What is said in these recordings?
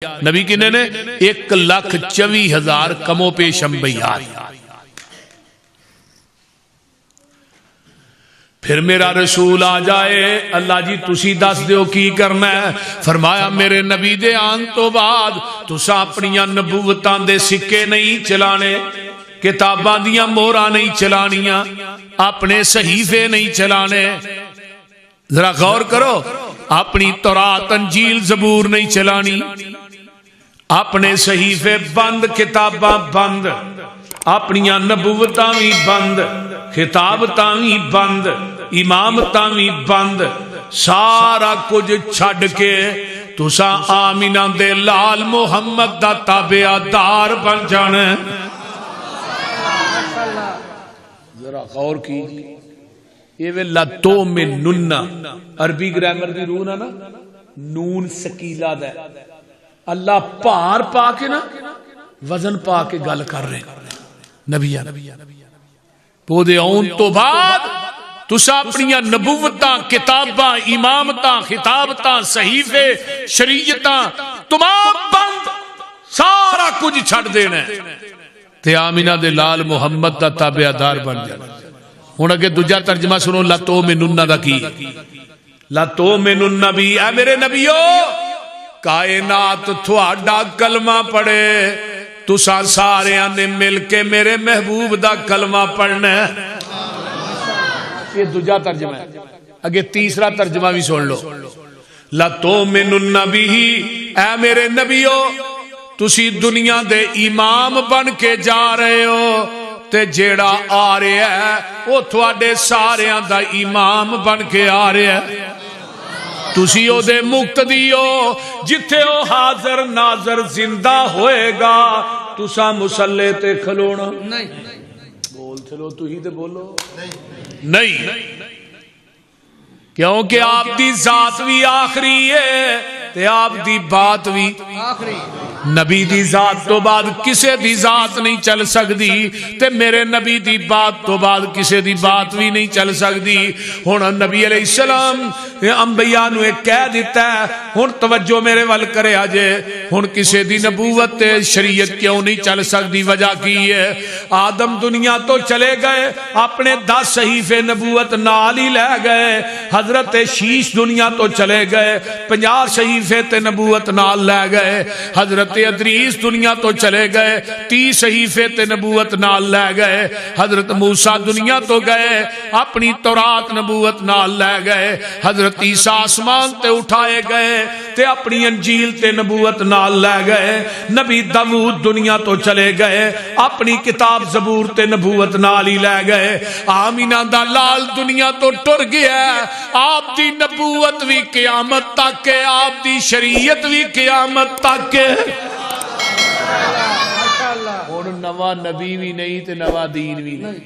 نبی کنے نے 1,24,000 کمو پیش انبیاء. پھر میرا رسول آ جائے اللہ جی تسی دس دیو کی کرنا ہے. فرمایا میرے نبی دے آن تو بعد تسا اپنیاں نبوتاں دے سکے نہیں چلانے, کتاباں دیاں مہراں نہیں چلانیاں, اپنے صحیفے نہیں چلانے. ذرا غور کرو, اپنی تورات انجیل زبور نہیں چلانی, اپنے صحیفے بند, کتاباں بند, اپنیاں نبوتاں بھی بند, خطابتاں بھی بند, امامتاں بھی بند, سارا کچھ چھڈ کے تساں آمینہ دے لال محمد دا تابعدار بن جانا. ذرا غور کی یہ ویلا تو میں نننا عربی گرامر دی روح نا نون سکیلا دا اللہ پار پا کے نا وزن پا کے گل کر رہے نبیان وہ دے آن تو بعد تسا اپنیاں نبوتاں, کتاباں, امامتاں, خطابتاں, صحیفے, شریعتاں تمام بند, سارا کچھ چھڑ دینا ہے تے آمینہ دے لال محمد دا تابعدار بن جانا. ہن اگے دوجا ترجمہ سنو لتو منن دا کی لتو منن نبی. اے میرے نبیو کائنات تھوڑا کلمہ پڑھے, تساں سارے نے مل کے میرے محبوب دا کلمہ پڑھنا ہے. یہ دوجا ترجمہ ہے. اگے تیسرا ترجمہ بھی سن لو لتو منن نبی. اے میرے نبیو تسی دنیا دے امام بن کے جا رہے ہو تے جیڑا آ رہا ہے وہ تھوڑے ساریاں دا امام بن کے آ رہا ہے. تسی او دے مقتدی ہو, جتھے او حاضر ناظر زندہ ہوئے گا تسا مسلے تے کھلونا نہیں. بول چلو تو ہی تے بولو نہیں, کیونکہ آپ دی ذات بھی آخری ہے تے آپ دی بات بھی آخری. نبی دی ذات تو بعد کسے دی ذات نہیں چل سکتی تے میرے نبی دی بات تو بعد کسے دی بات بھی نہیں چل سکتی. ہن نبی علیہ السلام انبیاء نو ایک کہہ دیتا ہے. ہن توجہ میرے ول کرے اجے, ہن کسے دی نبوت تے شریعت کیوں نہیں چل سکتی؟ وجہ کی ہے؟ آدم دنیا تو چلے گئے, اپنے 10 صحیفے نبوت نال ہی لے گئے. حضرت شیش دنیا تو چلے گئے, 50 صحیفے تے نبوت نال لے گئے. حضرت ادریس دنیا تو چلے گئے, 30 صحیفے تے نبوت نال لے گئے. حضرت موسیٰ دنیا تو گئے, اپنی تورات نبوت نال لے گئے. حضرت عیسیٰ آسمان تے اٹھائے گئے تے اپنی انجیل تے نبوت نال لے گئے. نبی داؤد دنیا تو چلے گئے, اپنی کتاب زبور تے نبوت نال ہی لے گئے. آمینہ دا لال دنیا تو ٹر گیا, آپ دی نبوت بھی قیامت تک ہے, آپ دی شریعت بھی قیامت تک ہے. اور نوا نبی بھی نہیں تے نوا دین بھی نہیں,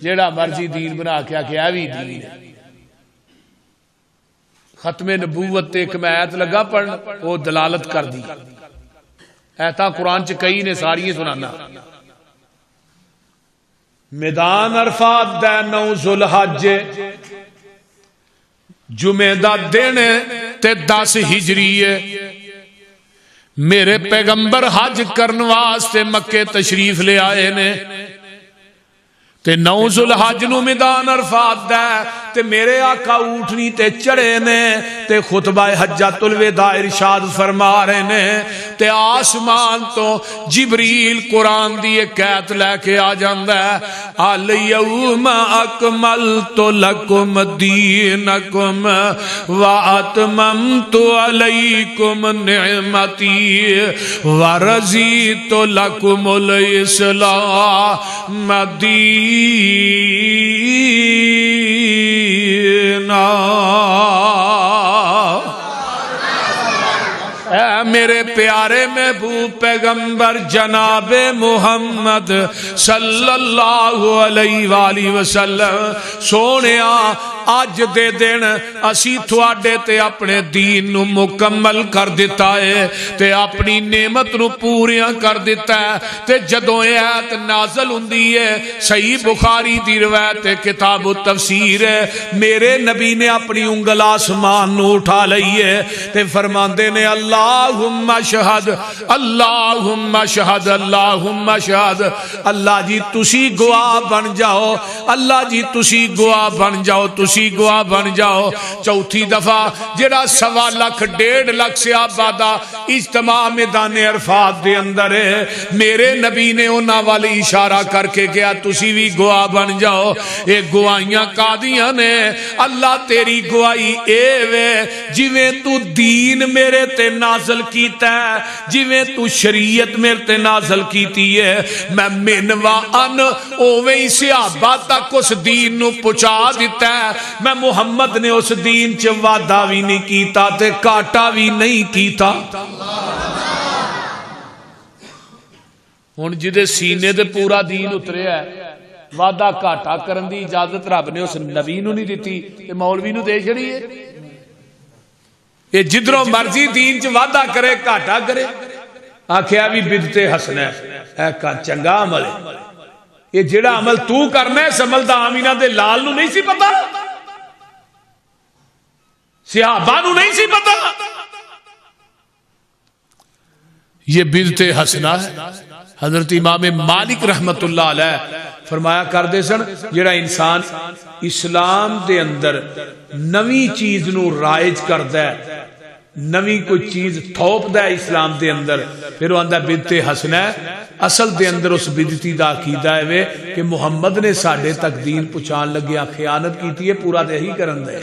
جیڑا مرضی دین بنا کے آکھیا بھی دین ہے. ختم نبوت تے ایک میں آیت لگا پڑھن, وہ دلالت کر دی. ایتا قرآن چ کئی نے ساری سنانا. میدان عرفات دا 9 ذوالحج جمعہ دا دن تے 10 ہجری ہے. میرے پیغمبر حج کرن واسطے مکے تشریف لے آئے نے تے 9 ذوالحج نو میدان عرفات دا تے میرے آقا اونٹنی تے چڑھے نے تے خطبہ حجۃ الوداع ارشاد فرما رہے نے تے آسمان تو جبریل قرآن دی ایک آیت لے کے آ جاندا ہے, الیوم اکملت لکم دینکم واتممت علیکم نعمتی ورضیت لکم الاسلام دینا. اے میرے پیارے محبوب پیغمبر جناب محمد صلی اللہ علیہ وآلہ وسلم, سونیا اج دے دن اسی تھوڑے تے اپنے دین نو مکمل کر دیتا ہے تے اپنی نعمت نو پوریاں کر دیتا ہے تے جدوں یہ آیت نازل ہوندی ہے صحیح بخاری دی روایت کتاب التفسیر ہے میرے نبی نے اپنی انگل آسمان نو اٹھا لئیے تے فرماندے نے اللہم شہد اللہم شہد اللہم شہد اللہ جی تسی گواہ بن جاؤ اللہ جی تسی گواہ بن جاؤ تسی گواہ بن جاؤ چوتھی دفعہ جڑا 1.25 لاکھ 1.5 لاکھ سے آبادہ اجتماع میدان عرفات دے اندر ہے میرے نبی نے انہاں والی اشارہ کر کے کیا تسی بھی گواہ بن جاؤ اے گواہیاں قادیاں نے اللہ تیری گواہی اے وے جویں تو دین میرے تے نازل کیتا ہے جویں تو شریعت میرے تے نازل کیتی ہے میں منوا ان اوویں صحابہ تک اس دین نو پہنچا دیتا ہے میں محمد نے اس دین چ وعدہ بھی نہیں کیتا تے کاٹا بھی نہیں کیتا ہن جدے سینے دے پورا دین اتریا ہے وعدہ کاٹا کرن دی اجازت رب نے اس نبی نو نہیں دیتی تے مولوی نو دے چھڑی ہے یہ جدروں مرضی دین چ وعدہ کرے کاٹا کرے آکھیا بھی بدعت حسنہ ہے کا چنگا عمل ہے یہ جڑا عمل تو کرنا ہے اس عمل دا آمینہ دے لال نو نہیں سی پتا صحابہ نو نہیں سی پتا یہ بدعت حسنہ ہے حضرت امام مالک رحمت اللہ علیہ فرمایا کردے سن جڑا انسان اسلام دے اندر نوی چیز نو رائج کردا ہے نوی کوئی چیز تھوپ دا ہے اسلام دے اندر پھر وہ آندہ بدعت حسنہ ہے اصل دے اندر اس بدعتی دا عقیدہ ہے وے کہ محمد نے ساڈے تک دین پہنچان لگیا خیانت کیتی ہے پورا تے ہی کرن دے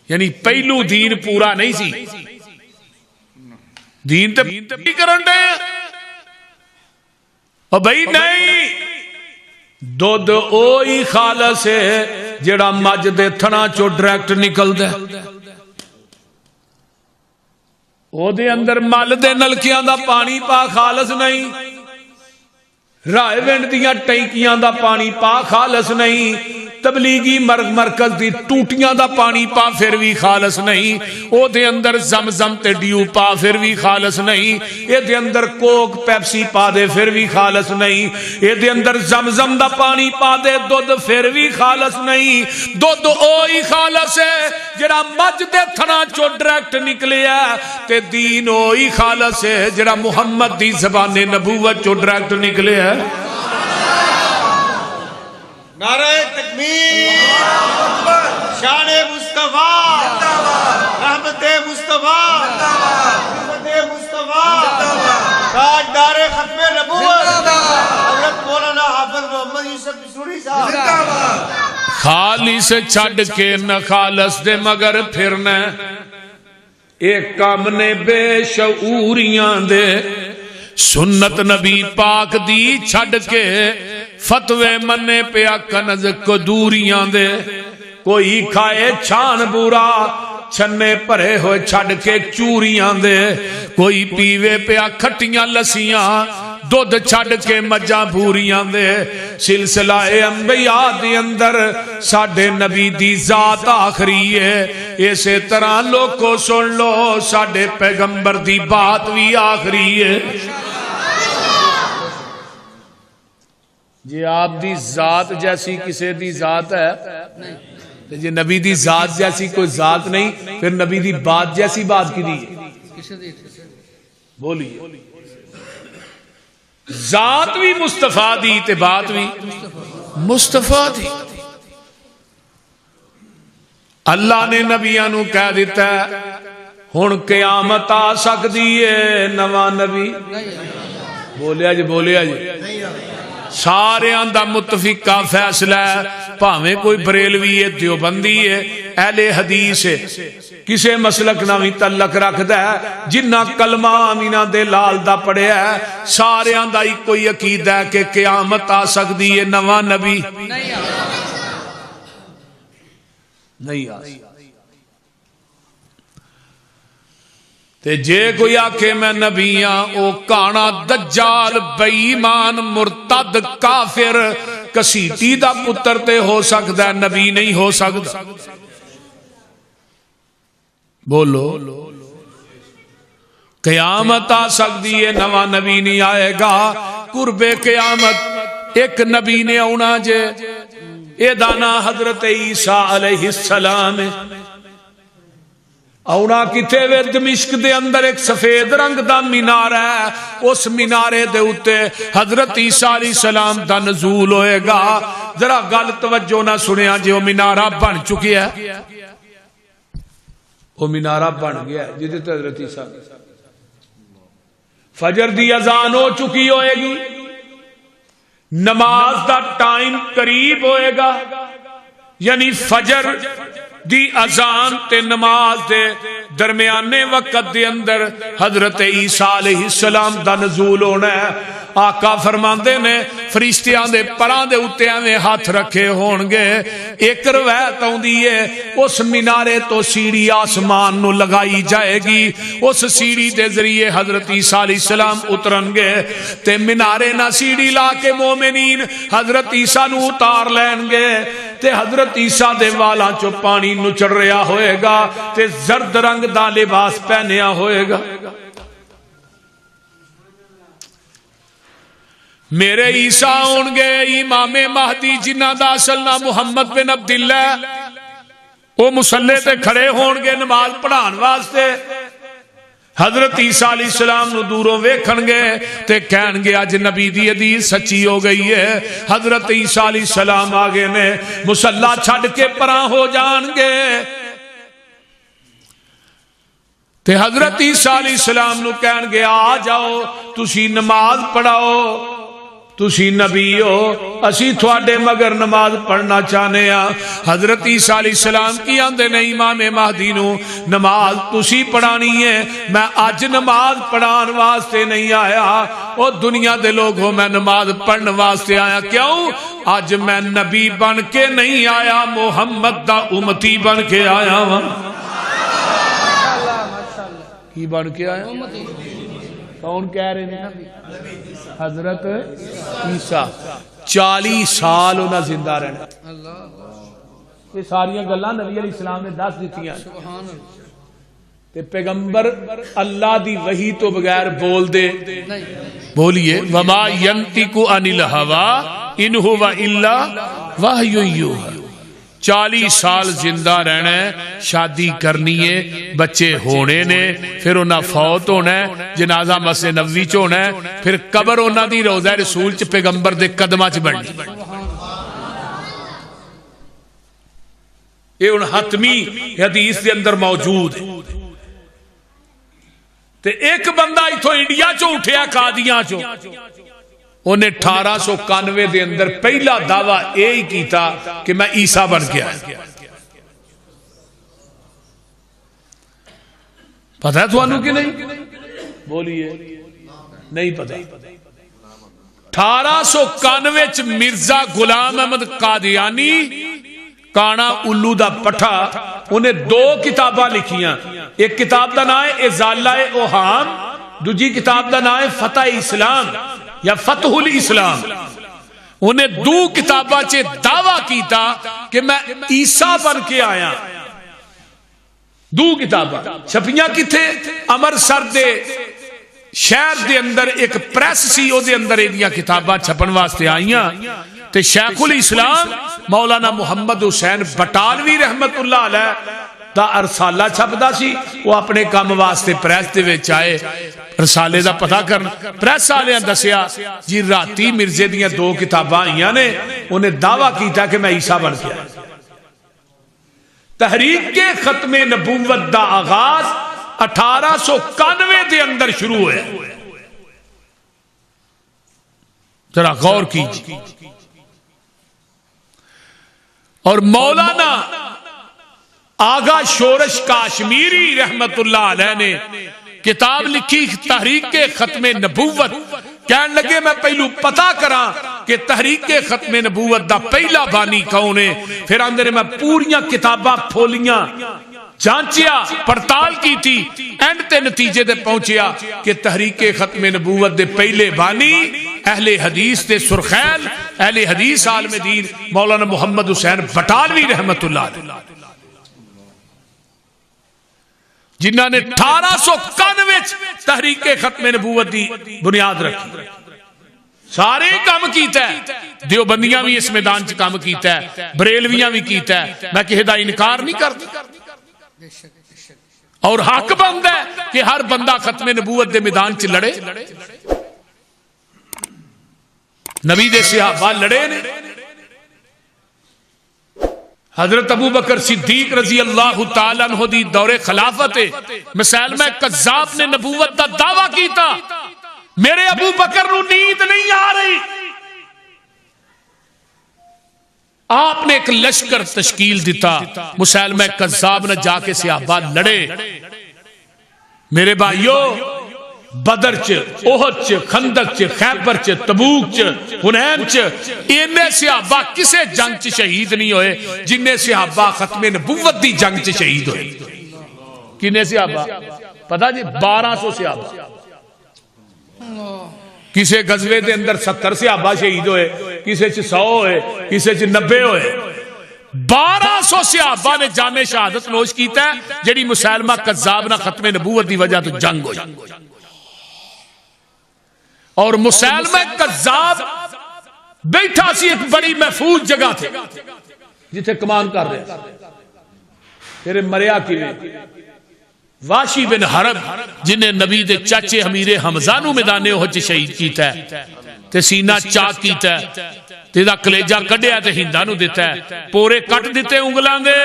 یعنی پہلو دین پورا نہیں سی دین تے کرن دے اور بھئی نہیں دودھ اوہی خالص ہے جڑا مجھ دے تھنا چو ڈائریکٹ نکل دے او دے اندر مل دے نلکیاں دا پانی پا خالص نہیں رائے ونڈ دیاں ٹینکیاں دا پانی پا خالص نہیں تبلیغی مرکز دی ٹوٹیاں دا پانی پا پھر بھی خالص نہیں او دے اندر زمزم تے ڈیو پا پھر بھی خالص نہیں اے دے اندر کوک پیپسی پا دے پھر بھی خالص نہیں اے دے اندر زمزم دا پانی پا دے دودھ پھر بھی خالص نہیں دودھ اوہی خالص ہے جڑا مجھ دے تھنا چو ڈائریکٹ نکلے ہے تے دین اوہی خالص ہے جڑا محمد دی زبان نبوت چو ڈائریکٹ نکلے ہے نعرہ تکبیر شان مصطفیٰ رحمت مصطفیٰ رحمت مصطفیٰ تاجدار ختم نبوت حضرت مولانا حافظ محمد یوسف بسوری صاحب خالص چھڑ کے نہ خالص دے مگر پھرنا ایک کام نے بے شعوریاں دے سنت نبی پاک دی چھڑ کے فتوے منے پیا کنز کدوریاں دے کوئی کھائے چھان بورا چھنے پرے ہوئے چھڑ کے چوریاں دے کوئی پیوے پیا کھٹیاں لسیاں دودھ چھڑ کے مجھا بھوریاں دے سلسلہ انبیاء دی اندر ساڑھے نبی دی ذات آخری ہے ایسے طرح لوگوں سن لو ساڑھے پیغمبر دی بات بھی آخری ہے جی آپ دی ذات جیسی کسی دی ذات ہے جی نبی دی ذات جیسی کوئی ذات نہیں پھر نبی دی بات جیسی بات کی دی بولیے ذات بھی مصطفیٰ دی تے بات بھی مصطفیٰ دی اللہ نے نبیانو کہہ دیتا ہے ہن قیامت آ سکتی ہے نواں نبی بولیا جی سارے دا متفقہ فیصلہ ہے پاویں کوئی بریلوی ہے دیوبندی ہے اہل حدیث ہے کسے مسلک نہ بھی تعلق رکھدا ہے جنہ کلمہ آمینہ دے لال دا پڑھیا ہے سارے دا ہی کوئی عقیدہ ہے کہ قیامت آ سکتی ہے نواں نبی نہیں آ سکتی تے جے کوئی آکھے میں نبی ہاں او کانا دجال بے ایمان مرتد کافر کسیٹی دا پتر تے ہو سکتا ہے، نبی نہیں ہو سکتا؟ بولو قیامت آ سکتی ہے، نواں نبی نہیں آئے گا۔ قرب قیامت ایک نبی نے آنا جے، اے دانا حضرت عیسیٰ علیہ السلام آنا کتے وے؟ دمشق دے اندر ایک سفید رنگ دا مینار ہے، اس مینارے دے اتے حضرت عیسیٰ علیہ السلام دا نزول ہوئے گا۔ ذرا گل توجہ نہ سنیا جی، وہ مینارہ بن چکی ہے، وہ مینارہ بن گیا ہے جدے تے حضرت عیسیٰ فجر دی اذان ہو چکی ہوئے گی، نماز دا ٹائم قریب ہوئے گا، یعنی فجر دی اذان تے نماز دے درمیانے وقت دے اندر حضرت عیسیٰ علیہ السلام دا نزول ہونا ہے۔ آقا فرماندے نے فرشتیاں دے پران دے اتے ایویں ہاتھ رکھے ہون گے۔ ایک روایت آندی ہے اس مینارے تو سیڑھی آسمان نو لگائی جائے گی، اس سیڑھی دے ذریعے حضرت عیسیٰ علیہ السلام اترن گے تے مینارے نہ سیڑھی لا کے مومنین حضرت عیسیٰ نو اتار لین گے تے حضرت عیسیٰ دے والاں چو پانی نچڑ رہا ہوئے گا تے زرد رنگ دا لباس پہنیا ہوئے گا۔ میرے عیسیٰ ہون گے امام مہدی جنہ دا اصل نام محمد بن عبداللہ، وہ مصلی تے کھڑے ہون گے نماز پڑھان واسطے۔ حضرت عیسیٰ علیہ السلام نو دوروں ویکھن گے تے کہن گے اج نبی دی حدیث سچی ہو گئی ہے۔ حضرت عیسیٰ علیہ السلام آگے نے مصلی چھڈ کے پراں ہو جان گے تے حضرت عیسیٰ علیہ السلام نو کہن گے آ جاؤ تسی نماز پڑھاؤ، تسی نبی ہو، اسی تھوڑے مگر نماز پڑھنا چاہنے ہیں۔ حضرت عیسیٰ علیہ السلام کی آندے نے امام مہدی نو نماز تسی پڑھانی ہے، میں آج نماز پڑھان واسطے نہیں آیا، او دنیا دے لوگ ہو میں نماز پڑھن واسطے آیا۔ کیوں؟ آج میں نبی بن کے نہیں آیا، محمد دا امتی بن کے آیا ہوں۔ کی بن کے آیا؟ کون کہہ رہے ہیں؟ حضرت عیسیٰ 40 سال انہاں زندہ رہنا۔ یہ ساریاں گلاں نبی علیہ السلام نے دس دیتیاں تے پیغمبر اللہ دی وحی تو بغیر بول دے بولیے وما ینطق عن الہوی ان هو الا وحی یوحی۔ 40 سال زندہ رہنا ہے، شادی کرنی ہے، بچے ہونے نے، پھر انہاں فوت ہونا ہے، جنازہ مسجد نبوی چ ہونا ہے، پھر قبر انہاں دی روضہ رسول چ پیغمبر دے قدماں چ بننی۔ یہ ان حتمی حدیث دے اندر موجود ہے۔ تے ایک بندہ ایتھوں انڈیا چوں اٹھیا قادیاں چوں، انہیں 1891 دے اندر پہلا دعویٰ یہی کیتا کہ میں عیسیٰ بن کے آیا۔ پتہ ہے تو انہوں کی نہیں؟ بولیے نہیں پتہ۔ 1891 مرزا غلام احمد قادیانی کانا الو دا پٹھا، انہیں 2 کتاباں لکھیاں۔ ایک کتاب دا نام ہے ازالہ اوہام، دوجی کتاب دا نام ہے فتح اسلام یا فتح الاسلام۔ انہیں 2 کتاباں چے دعویٰ کیتا کہ میں عیسیٰ بن کے آیا۔ 2 کتاباں چھپیاں کتھے؟ امرتسر دے شہر دے اندر ایک پریس سی، او دے اندر ایدیاں کتاباں چھپن واسطے آئیاں تے شیخ الاسلام مولانا محمد حسین بٹالوی رحمت اللہ علیہ دا رسالہ چھپدا سی، وہ اپنے کام واسطے پریس دے وچ آئے، رسالے دا پتہ کرنا۔ پریس والیاں دسیا جی راتی مرزے دیاں 2 کتاباں آئیاں نے، انہیں دعویٰ کیتا کہ میں عیسیٰ بن کے آیا۔ تحریک کے ختم نبوت دا آغاز 1891 دے اندر شروع ہوئے۔ ذرا غور کیجیے۔ اور مولانا آغا شورش کاشمیری رحمت اللہ علیہ نے کتاب لکھی تحریک ختم نبوت، کہنے لگے میں پہلو پتا کرا کہ تحریک ختم نبوت دا پہلا بانی کون ہے۔ پھر اندر میں پوریاں کتاباں پھولیاں، جانچیا، پڑتال کی تھی، اینڈ تے نتیجے دے پہنچیا کہ تحریک ختم نبوت دے پہلے بانی اہل حدیث دے سرخیل اہل حدیث عالم دین مولانا محمد حسین بٹالوی رحمت اللہ علیہ، جنہ نے 1891 تحریک ختم نبوت دی بنیاد رکھی، سارے کام کیتا ہے، دیوبندیاں بھی اس میدان چ کام کیتا ہے، بریلویاں بھی کیتا ہے، میں کسی دا انکار نہیں کرتا، اور حق بنتا ہے کہ ہر بندہ ختم نبوت دے میدان چ لڑے۔ نبی دے صحابہ لڑے نے، حضرت ابو بکر صدیق رضی اللہ تعالیٰ عنہ دی دور خلافت مسیلمہ کذاب نے نبوت دا دعویٰ کیتا، میرے ابو بکر نو نیند نہیں آ رہی، آپ نے ایک لشکر تشکیل دیتا، مسیلمہ کذاب نے جا کے صحابہ لڑے۔ میرے بھائیو، بدر چ، احد چ، خندق چ، خیبر چ، تبوک چ، حنین چ، اینے صحابہ کسے جنگ چ شہید نہیں ہوئے جنہیں صحابہ ختم نبوت دی جنگ چ شہید ہوئے۔ کنے صحابہ؟ پتہ جی 1200 صحابہ، کسے غزوے دے اندر 70 صحابہ شہید ہوئے، کسے چ 100 ہوئے، کسے چ 90 ہوئے، 1200 صحابہ نے جان شہادت نوش کیتا ہے جڑی مسیلمہ کذاب نہ ختم نبوت دی وجہ تو جنگ ہوئی۔ اور مسیلمہ کذاب بیٹھا سی ایک بڑی محفوظ جگہ تھے جتھے کمان کر رہے تیرے مریا کی واشی بن حرب جنہیں نبی دے چاچے امیر حمزہ نو میدان احد شہید کیتا ہے تے سینہ چاک کیتا ہے تے دا کلیجہ کڈیا تے ہندا نو دیتا ہے، پورے کٹ دیتے انگلاں دے،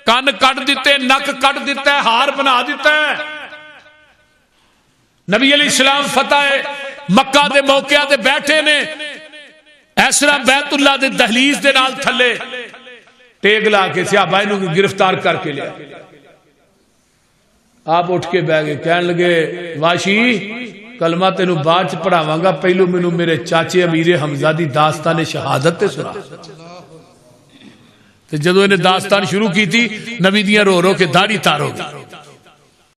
کان کٹ دیتے، نک کٹ دیتا ہے، ہار بنا دیتا ہے۔ نبی علیہ السلام فتح مکہ دے موقعہ دے بیٹھے نے، ایسرا بیت اللہ دے دہلیز دے نال تھلے ٹیک لا کے صحابہ نو گرفتار کر کے لیا۔ آپ اٹھ کے بیٹھ گئے، کہنے لگے واشی کلمہ تینو بعد چ پڑھاواں گا، پہلو مینوں میرے چاچے امیر حمزہ دی داستان شہادت تے سنا۔ تے جدوں انہیں داستان شروع کی تھی، نبی دیاں رو رو کے داڑھی تار ہو گئی۔